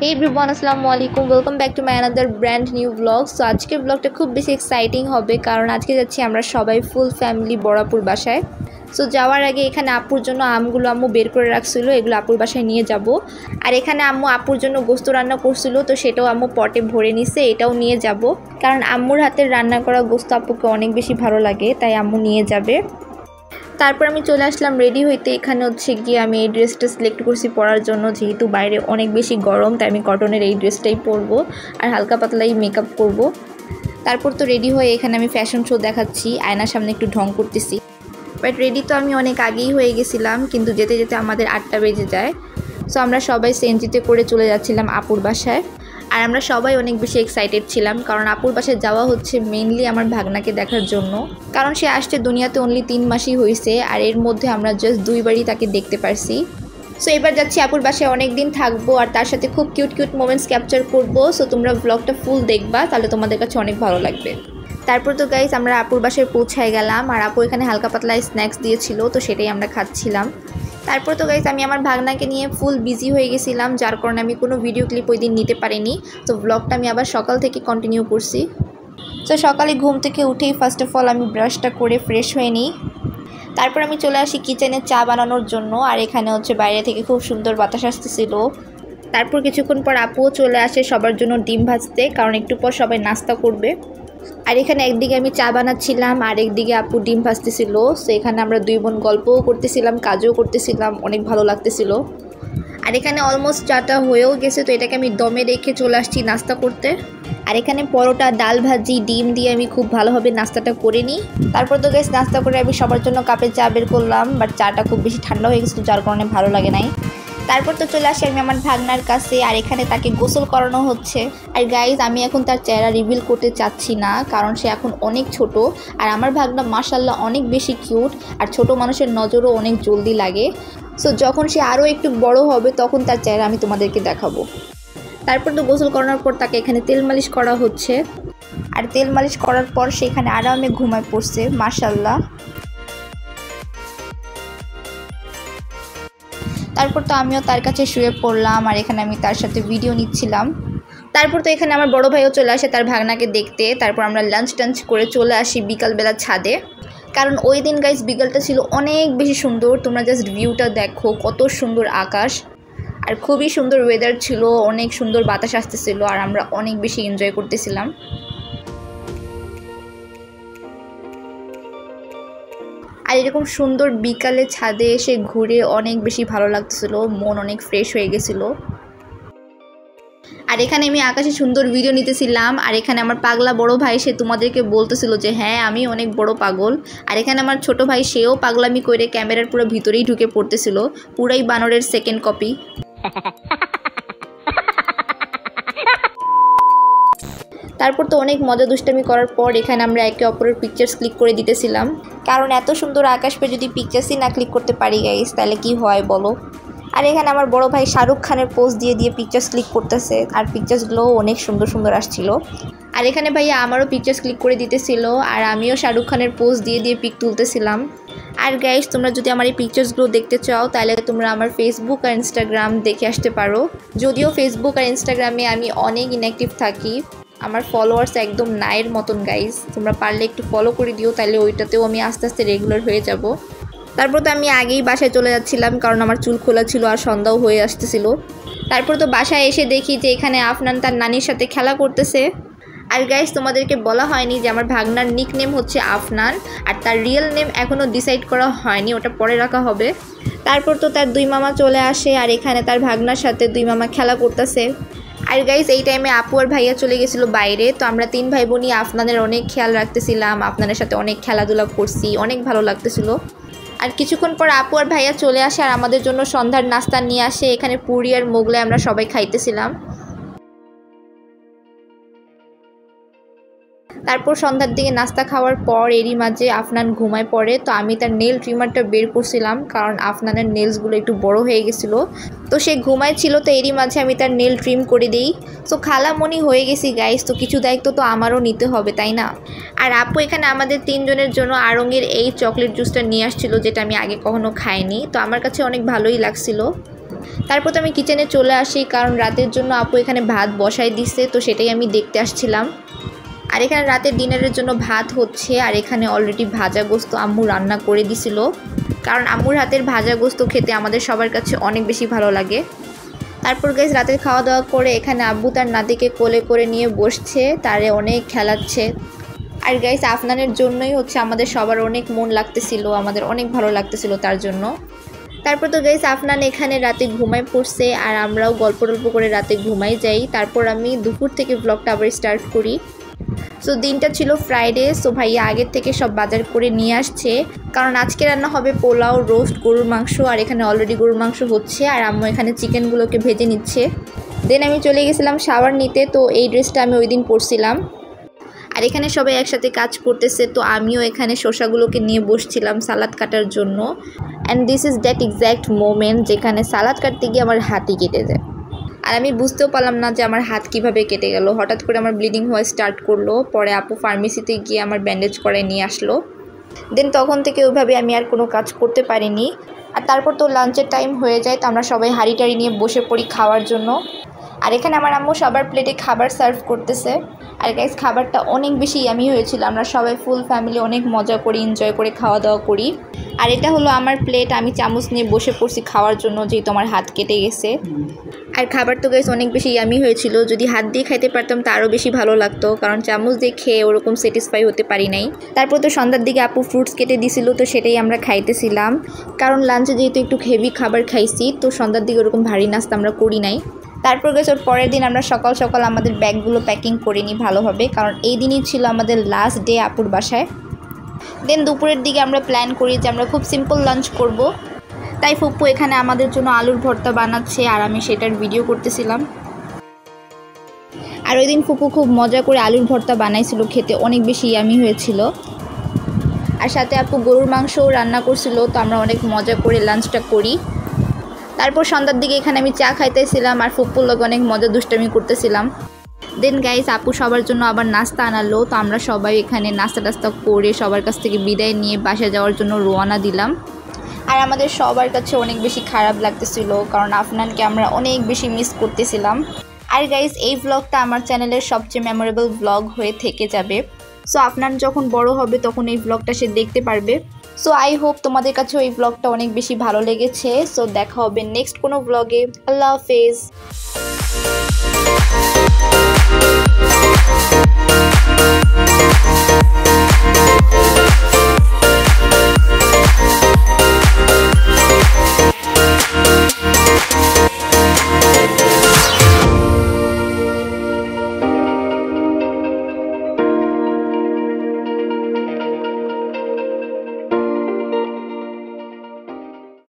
Hey everyone, আসসালামু আলাইকুম, welcome back to my another brand new blog. So আজকের ব্লগটা খুব বেশি এক্সাইটিং হবে কারণ আজকে যাচ্ছি আমরা সবাই ফুল ফ্যামিলি বড়াপুর বাসায়। সো যাওয়ার আগে এখানে আপুর জন্য আমগুলো আম্মু বের করে রাখছিল, এগুলো আপুর বাসায় নিয়ে যাব। আর এখানে আম্মু আপুর জন্য গোস্ত রান্না করছিল, তো সেটাও আম্মু পটে ভরে নিছে, এটাও নিয়ে যাব কারণ আম্মুর হাতের রান্না করা গোস্ত আপুকে অনেক বেশি ভালো লাগে, তাই আম্মু নিয়ে যাবে। তারপর আমি চলে আসলাম রেডি হইতে। এখানে হচ্ছে গিয়ে আমি এই ড্রেসটা সিলেক্ট করছি পরার জন্য, যেহেতু বাইরে অনেক বেশি গরম, তাই আমি কটনের এই ড্রেসটাই পরবো আর হালকা পাতলাই মেকআপ করব। তারপর তো রেডি হয়ে এখানে আমি ফ্যাশন শো দেখাচ্ছি, আয়নার সামনে একটু ঢং করতেছি। বাট রেডি তো আমি অনেক আগেই হয়ে গেছিলাম, কিন্তু যেতে যেতে আমাদের 8টা বেজে যায়। সো আমরা সবাই সিএনজিতে করে চলে যাচ্ছিলাম আপুর বাসায়। আর আমরা সবাই অনেক বেশি এক্সাইটেড ছিলাম কারণ আপুর বাসায় যাওয়া হচ্ছে মেইনলি আমার ভাগনাকে দেখার জন্য, কারণ সে আসছে দুনিয়াতে অনলি 3 মাসই হয়েছে আর এর মধ্যে আমরা জাস্ট 2বারই তাকে দেখতে পারছি। সো এবার যাচ্ছি আপুর বাসায়, অনেক দিন থাকবো আর তার সাথে খুব কিউট কিউট মোমেন্টস ক্যাপচার করবো। সো তোমরা ব্লগটা ফুল দেখবা, তাহলে তোমাদের কাছে অনেক ভালো লাগবে। তারপর তো গাইস আমরা আপুর বাসায় পৌঁছায় গেলাম আর আপু এখানে হালকা পাতলা স্ন্যাক্স দিয়েছিল, তো সেটাই আমরা খাচ্ছিলাম। তারপর তো গাইস আমি আমার ভাগনাকে নিয়ে ফুল বিজি হয়ে গেছিলাম, যার কারণে আমি কোনো ভিডিও ক্লিপ ওই দিন নিতে পারিনি। তো ব্লগটা আমি আবার সকাল থেকে কন্টিনিউ করছি। তো সকালে ঘুম থেকে উঠেই ফার্স্ট অফ অল আমি ব্রাশটা করে ফ্রেশ হয়ে নিই। তারপর আমি চলে আসি কিচেনে চা বানানোর জন্য, আর এখানে হচ্ছে বাইরে থেকে খুব সুন্দর বাতাস আসতেছিল। তারপর কিছুক্ষণ পর আপুও চলে আসে সবার জন্য ডিম ভাজতে, কারণ একটু পর সবাই নাস্তা করবে। আর এখানে একদিকে আমি চা বানাচ্ছিলাম আর একদিকে আপু ডিম ভাজতেছিল। সো এখানে আমরা 2 বোন গল্পও করতেছিলাম, কাজও করতেছিলাম, অনেক ভালো লাগতেছিল। আর এখানে অলমোস্ট চাটা হয়েও গেছে, তো এটাকে আমি দমে রেখে চলে আসছি নাস্তা করতে। আর এখানে পরোটা, ডাল ভাজি, ডিম দিয়ে আমি খুব ভালোভাবে নাস্তাটা করে নিই। তারপর তো গাইস নাস্তা করে আমি সবার জন্য কাপে চা বের করলাম, বাট চাটা খুব বেশি ঠান্ডা হয়ে গেছিলো, যার কারণে ভালো লাগে নাই। তারপর তো চলে আসি আমি আমার ভাগনার কাছে, আর এখানে তাকে গোসল করানো হচ্ছে। আর গাইজ আমি এখন তার চেহারা রিভিল করতে চাচ্ছি না, কারণ সে এখন অনেক ছোট আর আমার ভাগনা মাশাআল্লাহ অনেক বেশি কিউট, আর ছোট মানুষের নজরও অনেক জলদি লাগে। সো যখন সে আরও একটু বড় হবে তখন তার চেহারা আমি তোমাদেরকে দেখাবো। তারপর তো গোসল করানোর পর তাকে এখানে তেল মালিশ করা হচ্ছে, আর তেল মালিশ করার পর সেখানে আরামে ঘুমায় পড়ছে মাশাআল্লাহ। তারপর তো আমিও তার কাছে শুয়ে পড়লাম আর এখানে আমি তার সাথে ভিডিও নিচ্ছিলাম। তারপর তো এখানে আমার বড় ভাইও চলে আসে তার ভাগনাকে দেখতে। তারপর আমরা লাঞ্চ টাঞ্চ করে চলে আসি বিকালবেলা ছাদে, কারণ ওই দিন গাইস বিকালটা ছিল অনেক বেশি সুন্দর। তোমরা জাস্ট ভিউটা দেখো, কত সুন্দর আকাশ আর খুবই সুন্দর ওয়েদার ছিল, অনেক সুন্দর বাতাস আসতেছিল আর আমরা অনেক বেশি এনজয় করতেছিলাম। আর এরকম সুন্দর বিকালে ছাদে এসে ঘুরে অনেক বেশি ভালো লাগতেছিল, মন অনেক ফ্রেশ হয়ে গেছিলো। আর এখানে আমি আকাশে সুন্দর ভিডিও নিতেছিলাম, আর এখানে আমার পাগলা বড় ভাই সে তোমাদেরকে বলতেছিল যে হ্যাঁ আমি অনেক বড় পাগল। আর এখানে আমার ছোট ভাই সেও পাগলামি করে ক্যামেরার পুরো ভিতরেই ঢুকে পড়তেছিল, পুরাই বানরের সেকেন্ড কপি। তারপর তো অনেক মজা দুষ্টামি করার পর এখানে আমরা একে অপরের পিকচার্স ক্লিক করে দিতেছিলাম, কারণ এত সুন্দর আকাশ পেয়ে যদি পিকচার্সই না ক্লিক করতে পারি গাইস তাহলে কি হয় বলো। আর এখানে আমার বড় ভাই শাহরুখ খানের পোজ দিয়ে দিয়ে পিকচার্স ক্লিক করতেছে, আর পিকচার্সগুলোও অনেক সুন্দর সুন্দর আসছিল। আর এখানে ভাইয়া আমারও পিকচার্স ক্লিক করে দিতেছিল আর আমিও শাহরুখ খানের পোজ দিয়ে দিয়ে পিক তুলতেছিলাম। আর গাইস তোমরা যদি আমার এই পিকচার্সগুলো দেখতে চাও তাহলে তোমরা আমার ফেসবুক আর ইনস্টাগ্রাম দেখে আসতে পারো। যদিও ফেসবুক আর ইনস্টাগ্রামে আমি অনেক ইনঅ্যাক্টিভ থাকি, আমার ফলোয়ার্স একদম নাইয়ের মতন গাইস, তোমরা পারলে একটু ফলো করে দিও, তাহলে ওইটাতেও আমি আস্তে আস্তে রেগুলার হয়ে যাব। তারপর তো আমি আগেই বাসায় চলে যাচ্ছিলাম কারণ আমার চুল খোলা ছিল আর সন্ধ্যাও হয়ে আসতেছিল। তারপর তো বাসায় এসে দেখি যে এখানে আফনান তার নানির সাথে খেলা করতেছে। আর গাইস তোমাদেরকে বলা হয়নি যে আমার ভাগনার নিক নেম হচ্ছে আফনান, আর তার রিয়েল নেম এখনও ডিসাইড করা হয়নি, ওটা পরে রাখা হবে। তারপর তো তার 2 মামা চলে আসে আর এখানে তার ভাগনার সাথে 2 মামা খেলা করতেছে। আর গাইস এই টাইমে আপু আর ভাইয়া চলে গেছিলো বাইরে, তো আমরা 3 ভাই বোনই আফনানের অনেক খেয়াল রাখতেছিলাম, আপনাদের সাথে অনেক খেলাধুলা করছি, অনেক ভালো লাগতেছিল। আর কিছুক্ষণ পর আপু আর ভাইয়া চলে আসে আর আমাদের জন্য সন্ধ্যার নাস্তা নিয়ে আসে, এখানে পুরি আর মোগলাই আমরা সবাই খাইতেছিলাম। তারপর সন্ধ্যার দিকে নাস্তা খাওয়ার পর এরই মাঝে আফনান ঘুমায় পড়ে, তো আমি তার নেল ট্রিমারটা বের করছিলাম কারণ আফনানের নেলসগুলো একটু বড় হয়ে গেছিলো, তো সে ঘুমায় ছিল, তো এরই মাঝে আমি তার নেল ট্রিম করে দিই। সো খালামণি হয়ে গেছি গাইস, তো কিছু দায়িত্ব তো আমারও নিতে হবে তাই না। আর আপু এখানে আমাদের 3 জনের জন্য আড়ঙের এই চকলেট জুসটা নিয়ে আসছিল, যেটা আমি আগে কখনো খাইনি, তো আমার কাছে অনেক ভালোই লাগছিল। তারপর তো আমি কিচেনে চলে আসি, কারণ রাতের জন্য আপু এখানে ভাত বসাই দিছে, তো সেটাই আমি দেখতে আসছিলাম। আর এখানে রাতের ডিনারের জন্য ভাত হচ্ছে, আর এখানে অলরেডি ভাজা গোস্ত আম্মু রান্না করে দিছিল, কারণ আম্মুর হাতের ভাজা গোস্ত খেতে আমাদের সবার কাছে অনেক বেশি ভালো লাগে। তারপর গাইস রাতের খাওয়া দাওয়া করে এখানে আব্বু তার নাতিকে কোলে করে নিয়ে বসছে, তারে অনেক খেলাচ্ছে। আর গাইস আফনানের জন্যই হচ্ছে আমাদের সবার অনেক মন লাগতেছিল, আমাদের অনেক ভালো লাগতেছিল তার জন্য। তারপর তো গাইস আফনান এখানে রাতে ঘুমায় পড়ছে, আর আমরাও গল্প টল্প করে রাতে ঘুমাই যাই। তারপর আমি দুপুর থেকে ব্লগটা আবার স্টার্ট করি। সো দিনটা ছিল ফ্রাইডে, সো ভাইয়া আগের থেকে সব বাজার করে নিয়ে আসছে, কারণ আজকে রান্না হবে পোলাও, রোস্ট, গরুর মাংস। আর এখানে অলরেডি গরুর মাংস হচ্ছে, আর আম্মু এখানে চিকেনগুলোকে ভেজে নিচ্ছে। দেন আমি চলে গেছিলাম শাওয়ার নিতে, তো এই ড্রেসটা আমি ওই দিন পরছিলাম। আর এখানে সবাই একসাথে কাজ করতেছে, তো আমিও এখানে শসাগুলোকে নিয়ে বসছিলাম সালাদ কাটার জন্য। And this is that exact moment যেখানে সালাদ কাটতে গিয়ে আমার হাতই কেটে যায়, আর আমি বুঝতেও পারলাম না যে আমার হাত কিভাবে কেটে গেল। হঠাৎ করে আমার ব্লিডিং হওয়া স্টার্ট করলো, পরে আপু ফার্মেসিতে গিয়ে আমার ব্যান্ডেজ করায় নিয়ে আসলো। দেন তখন থেকে ওইভাবে আমি আর কোনো কাজ করতে পারিনি। আর তারপর তো লাঞ্চের টাইম হয়ে যায়, তো আমরা সবাই হাঁড়ি টাড়ি নিয়ে বসে পড়ি খাওয়ার জন্য। আর এখানে আমার আম্মু সবার প্লেটে খাবার সার্ভ করতেছে। আর গাইস খাবারটা অনেক বেশি ইয়ামি হয়েছিল, আমরা সবাই ফুল ফ্যামিলি অনেক মজা করি, এনজয় করে খাওয়া দাওয়া করি। আর এটা হলো আমার প্লেট, আমি চামচ নিয়ে বসে পড়ছি খাওয়ার জন্য, যেহেতু আমার হাত কেটে গেছে। আর খাবার তো গাইস অনেক বেশি ইয়ামি হয়েছিল, যদি হাত দিয়ে খাইতে পারতাম তা আরও বেশি ভালো লাগতো, কারণ চামচ দিয়ে খেয়ে ওরকম স্যাটিসফাই হতে পারি নাই। তারপর তো সন্ধ্যার দিকে আপু ফ্রুটস কেটে দিছিল, তো সেটাই আমরা খাইতেছিলাম, কারণ লাঞ্চে যেহেতু একটু হেভি খাবার খাইছি, তো সন্ধ্যার দিকে ওরকম ভারী নাস্তা আমরা করি নাই। তারপর গেছে ওর পরের দিন আমরা সকাল সকাল আমাদের ব্যাগগুলো প্যাকিং করে নিই ভালোভাবে, কারণ এই দিনই ছিল আমাদের লাস্ট ডে আপুর বাসায়। দেন দুপুরের দিকে আমরা প্ল্যান করি যে আমরা খুব সিম্পল লাঞ্চ করব, তাই ফুপ্পু এখানে আমাদের জন্য আলুর ভর্তা বানাচ্ছে, আর আমি সেটার ভিডিও করতেছিলাম। আর ওই দিন ফুপ্পু খুব মজা করে আলুর ভর্তা বানাইছিল, খেতে অনেক বেশি ইয়ামি হয়েছিল। আর সাথে আপু গরুর মাংসও রান্না করছিল, তো আমরা অনেক মজা করে লাঞ্চটা করি। তারপর সন্ধ্যার দিকে এখানে আমি চা খাইতেছিলাম, আর ফুপ্পুর লোক অনেক মজা দুষ্টামি করতেছিলাম। দেন গাইস আপু সবার জন্য আবার নাস্তা আনালো, তো আমরা সবাই এখানে নাস্তা টাস্তা করে সবার কাছ থেকে বিদায় নিয়ে বাসায় যাওয়ার জন্য রওনা দিলাম। আর আমাদের সবার কাছে অনেক বেশি খারাপ লাগতেছিল, কারণ আফনানকে আমরা অনেক বেশি মিস করতেছিলাম। আর গাইস এই ব্লগটা আমার চ্যানেলের সবচেয়ে মেমোরেবল ব্লগ হয়ে থেকে যাবে। সো আফনান যখন বড় হবে তখন এই ব্লগটা সে দেখতে পারবে। সো আই হোপ তোমাদের কাছেও এই ব্লগটা অনেক বেশি ভালো লেগেছে। সো দেখা হবে নেক্সট কোনো ব্লগে। আল্লাহ হাফেজ।